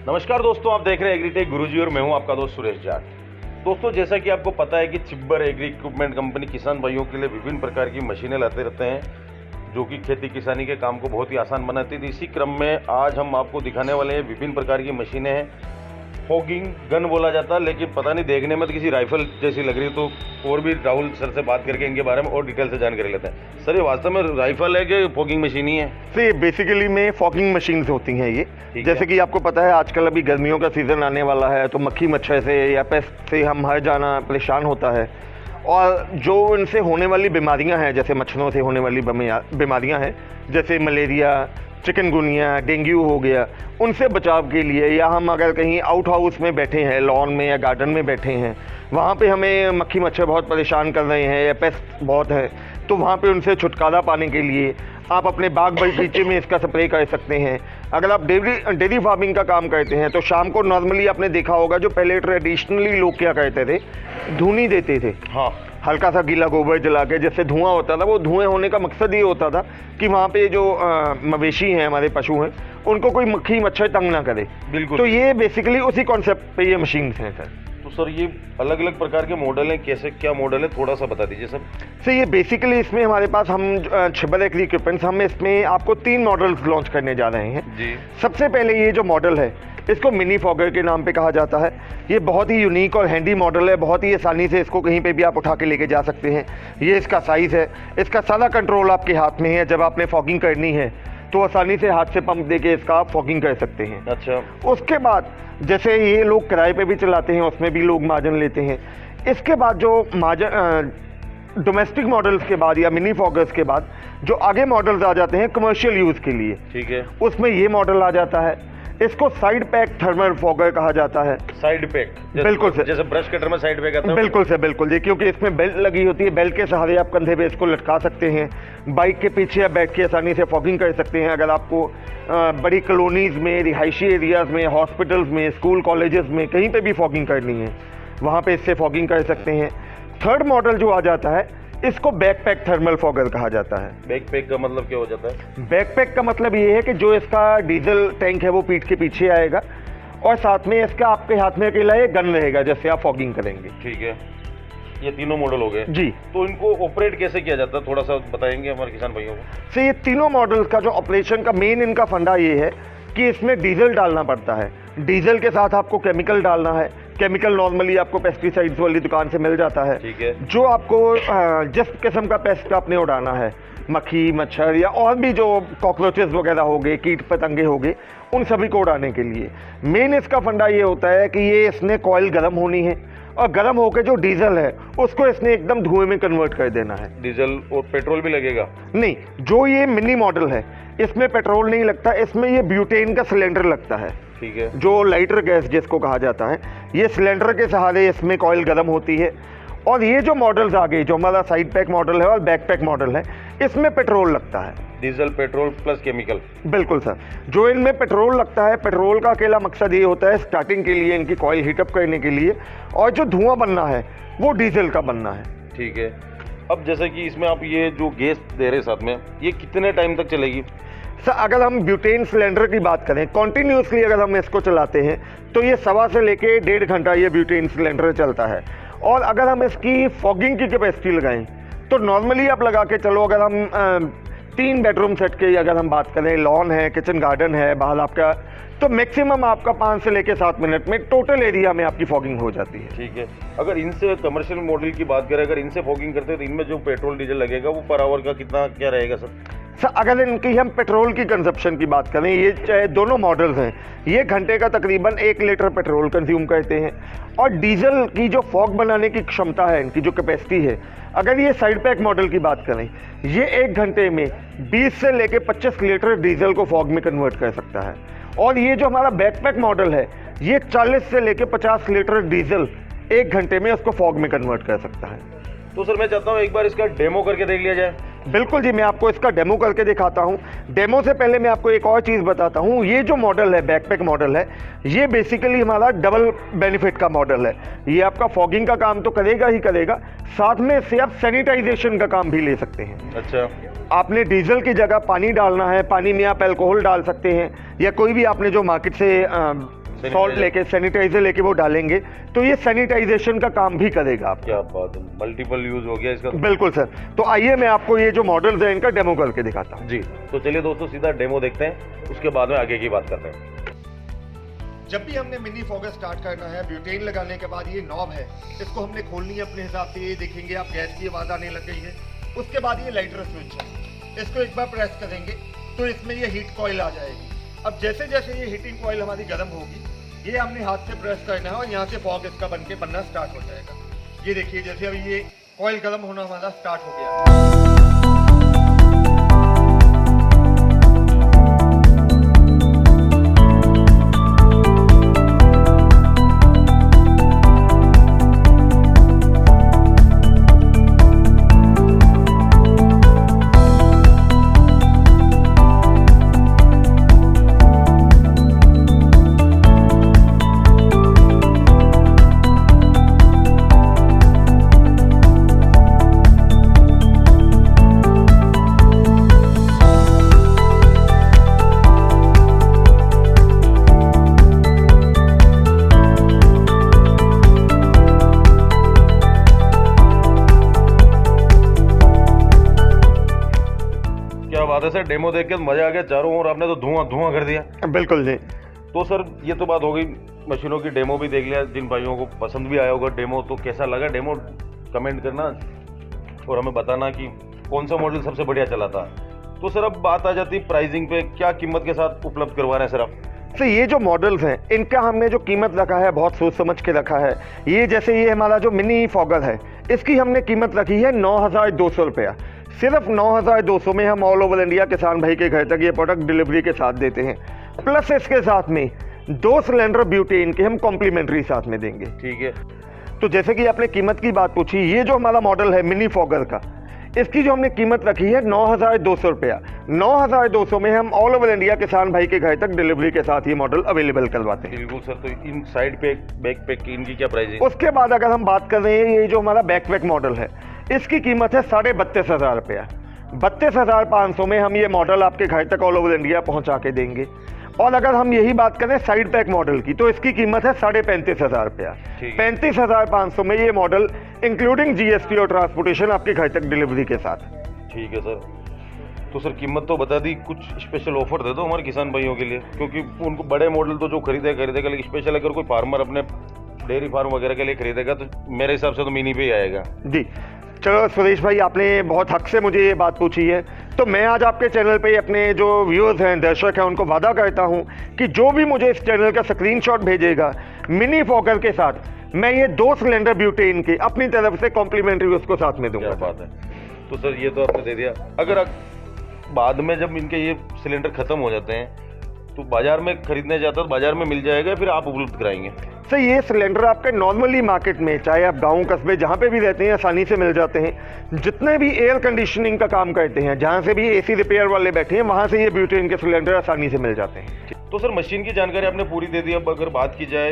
नमस्कार दोस्तों, आप देख रहे हैं एग्रीटेक गुरुजी और मैं हूं आपका दोस्त सुरेश जाट। दोस्तों, जैसा कि आपको पता है कि चिब्बर एग्री इक्विपमेंट कंपनी किसान भाइयों के लिए विभिन्न प्रकार की मशीनें लाते रहते हैं जो कि खेती किसानी के काम को बहुत ही आसान बनाती है। इसी क्रम में आज हम आपको दिखाने वाले हैं विभिन्न प्रकार की मशीनें हैं। फॉगिंग गन बोला जाता है, लेकिन पता नहीं देखने में तो किसी राइफल जैसी लग रही है। तो और भी राहुल सर से बात करके इनके बारे में और डिटेल से जानकारी लेते हैं। सर, ये वास्तव में राइफल है कि फॉगिंग मशीन ही है? से बेसिकली में फॉगिंग मशीन्स होती हैं ये। जैसे कि आपको पता है आजकल अभी गर्मियों का सीज़न आने वाला है, तो मक्खी मच्छर से या पेस्ट से हम हर जाना परेशान होता है। और जो इनसे होने वाली बीमारियां हैं, जैसे मच्छरों से होने वाली बीमारियां हैं, जैसे मलेरिया, चिकनगुनिया, डेंगू हो गया, उनसे बचाव के लिए, या हम अगर कहीं आउट हाउस में बैठे हैं, लॉन में या गार्डन में बैठे हैं, वहाँ पे हमें मक्खी मच्छर बहुत परेशान कर रहे हैं या पेस्ट बहुत है, तो वहाँ पे उनसे छुटकारा पाने के लिए आप अपने बाग बगीचे में इसका स्प्रे कर सकते हैं। अगर आप डेयरी फार्मिंग का काम करते हैं तो शाम को नॉर्मली आपने देखा होगा, जो पहले ट्रेडिशनली लोग क्या करते थे, धूनी देते थे। हाँ, हल्का सा गीला गोबर जला के, जिससे धुआं होता था। वो धुएं होने का मकसद ये होता था कि वहाँ पे जो मवेशी हैं, हमारे पशु हैं, उनको कोई मक्खी मच्छर तंग ना करे। बिल्कुल। तो ये बेसिकली उसी कॉन्सेप्ट पे ये मशीन हैं सर। तो सर, ये अलग अलग प्रकार के मॉडल हैं, कैसे क्या मॉडल है, थोड़ा सा बता दीजिए सर। ये बेसिकली इसमें हमारे पास हम चिब्बर एग्री इक्विपमेंट्स, हम इसमें आपको 3 मॉडल्स लॉन्च करने जा रहे हैं जी। सबसे पहले ये जो मॉडल है, इसको मिनी फॉगर के नाम पे कहा जाता है। ये बहुत ही यूनिक और हैंडी मॉडल है। बहुत ही आसानी से इसको कहीं पे भी आप उठा के लेके जा सकते हैं। ये इसका साइज़ है। इसका सारा कंट्रोल आपके हाथ में है। जब आपने फॉगिंग करनी है तो आसानी से हाथ से पंप देके इसका आप फॉगिंग कर सकते हैं। अच्छा। उसके बाद जैसे ये लोग किराए पे भी चलाते हैं, उसमें भी लोग मार्जिन लेते हैं। इसके बाद जो डोमेस्टिक मॉडल्स के बाद या मिनी फॉगर्स के बाद जो आगे मॉडल्स आ जाते हैं कमर्शियल यूज़ के लिए, ठीक है, उसमें ये मॉडल आ जाता है। इसको साइड पैक थर्मल फॉगर कहा जाता है। Side pack? बिल्कुल सर, जैसे ब्रश कटर में साइड पैक आता है। बिल्कुल सर, बिल्कुल जी, क्योंकि इसमें बेल्ट लगी होती है। बेल्ट के सहारे आप कंधे पे इसको लटका सकते हैं। बाइक के पीछे आप बैठ के आसानी से फॉगिंग कर सकते हैं। अगर आपको बड़ी कॉलोनीज़ में, रिहायशी एरियाज़ में, हॉस्पिटल्स में, स्कूल कॉलेजेस में, कहीं पे भी फॉगिंग करनी है, वहाँ पे इससे फॉगिंग कर सकते हैं। थर्ड मॉडल जो आ जाता है, इसको बैकपैक थर्मल फॉगर कहा जाता है। बैकपैक का मतलब क्या हो जाता है? बैकपैक का मतलब ये है कि जो इसका डीजल टैंक है वो पीठ के पीछे आएगा और साथ में इसका आपके हाथ में अकेला ये गन रहेगा, जैसे आप फॉगिंग करेंगे। ठीक है, ये तीनों मॉडल हो गए जी। तो इनको ऑपरेट कैसे किया जाता है, थोड़ा सा बताएंगे हमारे किसान भाइयों को? तो ये तीनों मॉडल्स का जो ऑपरेशन का मेन इनका फंडा ये है कि इसमें डीजल डालना पड़ता है। डीजल के साथ आपको केमिकल डालना है। केमिकल नॉर्मली आपको पेस्टिसाइड्स वाली दुकान से मिल जाता है। ठीक है। जो आपको जिस किस्म का पेस्ट आपने उड़ाना है, मक्खी मच्छर या और भी जो कॉकरोचेस वगैरह हो गए, कीट पतंगे हो गए, उन सभी को उड़ाने के लिए मेन इसका फंडा ये होता है कि ये इसने कॉइल गर्म होनी है और गर्म होकर जो डीजल है उसको इसने एकदम धुएं में कन्वर्ट कर देना है। डीजल और पेट्रोल भी लगेगा? नहीं, जो ये मिनी मॉडल है इसमें पेट्रोल नहीं लगता, इसमें ये ब्यूटेन का सिलेंडर लगता है। ठीक है। जो लाइटर गैस जिसको कहा जाता है, ये सिलेंडर के सहारे इसमें कॉइल गर्म होती है। और ये जो मॉडल्स आ गए, जो हमारा साइड पैक मॉडल है और बैक पैक मॉडल है, इसमें पेट्रोल लगता है। Diesel, petrol plus chemical? बिल्कुल सर। जो इनमें पेट्रोल लगता है, पेट्रोल का अकेला मकसद ये होता है स्टार्टिंग के लिए इनकी कॉइल हीटअप करने के लिए, और जो धुआं बनना है वो डीजल का बनना है। ठीक है। अब जैसे कि इसमें आप ये जो गैस दे रहे साथ में, ये कितने टाइम तक चलेगी? सर, अगर हम ब्यूटेन सिलेंडर की बात करें, कॉन्टीन्यूसली अगर हम इसको चलाते हैं तो ये 1.25 से लेके 1.5 घंटा ये ब्यूटेन सिलेंडर चलता है। और अगर हम इसकी फॉगिंग की कैपेसिटी लगाएं तो नॉर्मली आप लगा के चलो, अगर हम 3 बेडरूम सेट की अगर हम बात करें, लॉन है, किचन गार्डन है बाहर आपका, तो मैक्सिमम आपका 5 से लेके 7 मिनट में टोटल एरिया में आपकी फॉगिंग हो जाती है। ठीक है। अगर इनसे कमर्शियल मॉडल की बात करें, अगर इनसे फॉगिंग करते हैं तो इनमें जो पेट्रोल डीजल लगेगा वो पर आवर का कितना क्या रहेगा सर? सर, अगर इनकी हम पेट्रोल की कंजप्शन की बात करें, ये चाहे दोनों मॉडल्स हैं, ये घंटे का तकरीबन 1 लीटर पेट्रोल कंज्यूम करते हैं। और डीजल की जो फॉग बनाने की क्षमता है, इनकी जो कैपेसिटी है, अगर ये साइड पैक मॉडल की बात करें, ये 1 घंटे में 20 से लेके 25 लीटर डीजल को फॉग में कन्वर्ट कर सकता है। और ये जो हमारा बैकपैक मॉडल है, ये 40 से लेके 50 लीटर डीजल 1 घंटे में उसको फॉग में कन्वर्ट कर सकता है। तो सर, मैं चाहता हूँ एक बार इसका डेमो करके देख लिया जाए। बिल्कुल जी, मैं आपको इसका डेमो करके दिखाता हूँ। डेमो से पहले मैं आपको एक और चीज़ बताता हूँ। ये जो मॉडल है, बैकपैक मॉडल है, ये बेसिकली हमारा डबल बेनिफिट का मॉडल है। ये आपका फॉगिंग का काम तो करेगा ही करेगा, साथ में इससे आप सैनिटाइजेशन का काम भी ले सकते हैं। अच्छा। आपने डीजल की जगह पानी डालना है, पानी में आप अल्कोहल डाल सकते हैं, या कोई भी आपने जो मार्केट से सॉल्ट लेके, सैनिटाइजर लेके वो डालेंगे, तो ये सैनिटाइजेशन का काम भी करेगा आपका। क्या बात है, मल्टीपल यूज हो गया इसका। बिल्कुल सर। तो आइए मैं आपको ये जो मॉडल्स हैं इनका डेमो करके दिखाता हूँ। जी, तो चलिए दोस्तों सीधा डेमो देखते हैं, उसके बाद में आगे की बात करते हैं। जब भी हमने मिनी फॉगर स्टार्ट करना है, ब्यूटेन लगाने के बाद ये नॉब है, इसको हमने खोलनी है अपने हिसाब से। ये देखेंगे आप, गैस की आवाज़ आने लग गई है। उसके बाद ये लाइटर स्विच है, इसको एक बार प्रेस करेंगे तो इसमें ये हीट कॉइल आ जाएगी। अब जैसे जैसे ये हीटिंग कॉइल हमारी गर्म होगी, ये हमने हाथ से प्रेस करना है और यहाँ से फॉग इसका बनना स्टार्ट हो जाएगा। ये देखिए, जैसे अभी ये कॉइल गर्म होना हमारा स्टार्ट हो गया। बात है सर, डेमो देख के मजा आ गया चारों ओर, आपने तो धुआं धुआं कर दिया। बिल्कुल जी। तो सर ये तो बात हो गई, मशीनों की डेमो भी देख लिया, जिन भाइयों को पसंद भी आया होगा डेमो, तो कैसा लगा डेमो कमेंट करना और हमें बताना कि कौन सा मॉडल सबसे बढ़िया चला था। तो सर अब बात आ जाती है प्राइसिंग पे, क्या कीमत के साथ उपलब्ध करवा रहे हैं सर आप? तो ये जो मॉडल्स हैं इनका हमने जो कीमत रखा है बहुत सोच समझ के रखा है। ये जैसे ये हमारा जो मिनी फॉगर है, इसकी हमने कीमत रखी है 9,200 रुपया। सिर्फ 9,200 में हम ऑल ओवर इंडिया किसान भाई के घर तक ये प्रोडक्ट डिलीवरी के साथ देते हैं। प्लस इसके साथ में 2 सिलेंडर ब्यूटेन के हम कॉम्प्लीमेंट्री साथ में देंगे। ठीक है। तो जैसे कि आपने कीमत की बात पूछी, ये जो हमारा मॉडल है मिनी फॉगर का, इसकी जो हमने कीमत रखी है 9,200 रुपया। 9,200 में हम ऑल ओवर इंडिया किसान भाई के घर तक डिलीवरी के साथ ये मॉडल अवेलेबल करवाते हैं। बिल्कुल सर। तो इन साइड पैक, बैक पैक की इनकी क्या प्राइस है? उसके बाद अगर हम बात कर रहे हैं, ये जो हमारा बैकपैक मॉडल है, इसकी कीमत है 32,500 रुपया। 32,500 में हम ये मॉडल आपके घर तक ऑल ओवर इंडिया पहुंचा के देंगे। और अगर हम यही बात करें साइड पैक मॉडल की, तो इसकी कीमत है 35,500 रुपया। 35,500 में ये मॉडल इंक्लूडिंग जीएसटी और ट्रांसपोर्टेशन आपके घर तक डिलीवरी के साथ। ठीक है सर। तो सर कीमत तो बता दी, कुछ स्पेशल ऑफर दे दो हमारे किसान भाइयों के लिए, क्योंकि उनको बड़े मॉडल तो जो खरीदेगा, लेकिन स्पेशल अगर कोई फार्मर अपने डेयरी फार्म वगैरह के लिए खरीदेगा तो मेरे हिसाब से तो मिनी पे ही आएगा। जी चलो सुरेश भाई, आपने बहुत हक से मुझे ये बात पूछी है, तो मैं आज आपके चैनल पे अपने जो व्यूअर्स हैं, दर्शक हैं, उनको वादा करता हूं कि जो भी मुझे इस चैनल का स्क्रीनशॉट भेजेगा मिनी फॉगर के साथ, मैं ये 2 सिलेंडर ब्यूटेन के अपनी तरफ से कॉम्प्लीमेंट्री उसको साथ में दूंगा। क्या बात है। तो सर ये तो आपने दे दिया, अगर बाद में जब इनके ये सिलेंडर खत्म हो जाते हैं तो बाजार में खरीदने जाता तो बाजार में मिल जाएगा, फिर आप उपलब्ध कराएंगे? सर ये सिलेंडर आपके नॉर्मली मार्केट में, चाहे आप गांव कस्बे जहां पे भी रहते हैं, आसानी से मिल जाते हैं। जितने भी एयर कंडीशनिंग का काम करते हैं, जहां से भी एसी रिपेयर वाले बैठे हैं, वहां से ये ब्यूटेन के सिलेंडर आसानी से मिल जाते हैं। तो सर मशीन की जानकारी आपने पूरी दे दी। अब अगर बात की जाए,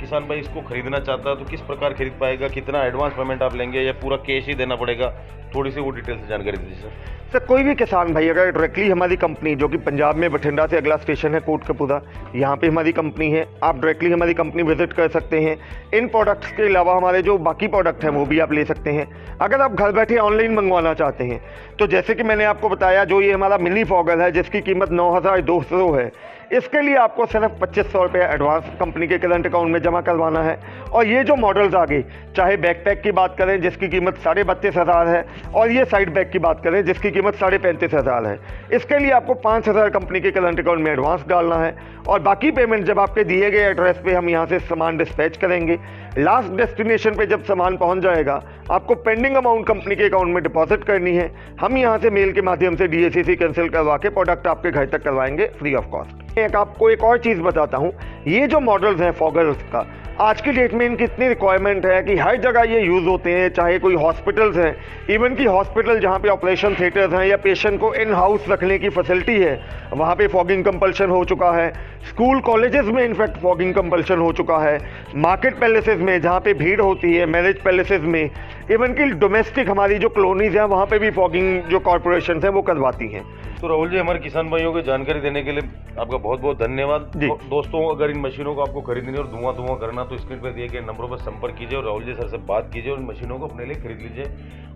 किसान भाई इसको खरीदना चाहता है तो किस प्रकार खरीद पाएगा, कितना एडवांस पेमेंट आप लेंगे या पूरा कैश ही देना पड़ेगा, थोड़ी सी वो डिटेल से जानकारी दीजिए सर। सर कोई भी किसान भाई अगर डायरेक्टली हमारी कंपनी, जो कि पंजाब में बठिंडा से अगला स्टेशन है कोटकपूरा, यहाँ पे हमारी कंपनी है, आप डायरेक्टली हमारी कंपनी विजिट कर सकते हैं। इन प्रोडक्ट्स के अलावा हमारे जो बाकी प्रोडक्ट हैं वो भी आप ले सकते हैं। अगर आप घर बैठे ऑनलाइन मंगवाना चाहते हैं तो जैसे कि मैंने आपको बताया, जो ये हमारा मिनी फॉगर है जिसकी कीमत 9,200 है, इसके लिए आपको सिर्फ 2,500 रुपया एडवांस कंपनी के करंट अकाउंट में जमा करवाना है। और ये जो मॉडल्स आगे, चाहे बैकपैक की बात करें जिसकी कीमत 32,500 है, और ये साइड बैग की बात करें जिसकी कीमत 35,500 है, इसके लिए आपको 5,000 कंपनी के करंट अकाउंट में एडवांस डालना है। और बाकी पेमेंट जब आपके दिए गए एड्रेस पे हम यहाँ से सामान डिस्पैच करेंगे, लास्ट डेस्टिनेशन पे जब सामान पहुँच जाएगा, आपको पेंडिंग अमाउंट कंपनी के अकाउंट में डिपॉजिट करनी है। हम यहाँ से मेल के माध्यम से DACC कैंसिल करवा के प्रोडक्ट आपके घर तक करवाएंगे फ्री ऑफ कॉस्ट। आपको एक और चीज़ बताता हूँ, ये जो मॉडल्स हैं फॉगर्स का, आज की डेट में इनकी इतनी रिक्वायरमेंट है कि हर जगह ये यूज़ होते हैं। चाहे कोई हॉस्पिटल्स हैं, इवन कि हॉस्पिटल जहाँ पे ऑपरेशन थिएटर्स हैं या पेशेंट को इन हाउस रखने की फैसिलिटी है, वहाँ पे फॉगिंग कंपल्शन हो चुका है। स्कूल कॉलेजेस में इनफैक्ट फॉगिंग कंपल्शन हो चुका है। मार्केट पैलेसेस में जहाँ पे भीड़ होती है, मैरिज पैलेसेस में, इवन कि डोमेस्टिक हमारी जो कॉलोनीज हैं वहाँ पे भी फॉगिंग जो कॉरपोरेशन हैं वो करवाती हैं। तो राहुल जी, हमारे किसान भाइयों को जानकारी देने के लिए आपका बहुत बहुत धन्यवाद। जी। दोस्तों, अगर इन मशीनों को आपको खरीदनी और धुआं करना तो स्क्रीन पर दिए गए नंबरों पर संपर्क कीजिए और राहुल जी सर से बात कीजिए और इन मशीनों को अपने लिए खरीद लीजिए।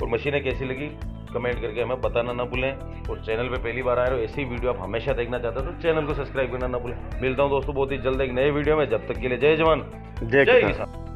और मशीनें कैसी लगी कमेंट करके हमें बताना ना भूलें। और चैनल पे पहली बार आए हो, ऐसी वीडियो आप हमेशा देखना चाहते हो तो चैनल को सब्सक्राइब करना ना भूलें। मिलता हूँ दोस्तों बहुत ही जल्द एक नए वीडियो में, जब तक के लिए जय जवान जय किसान।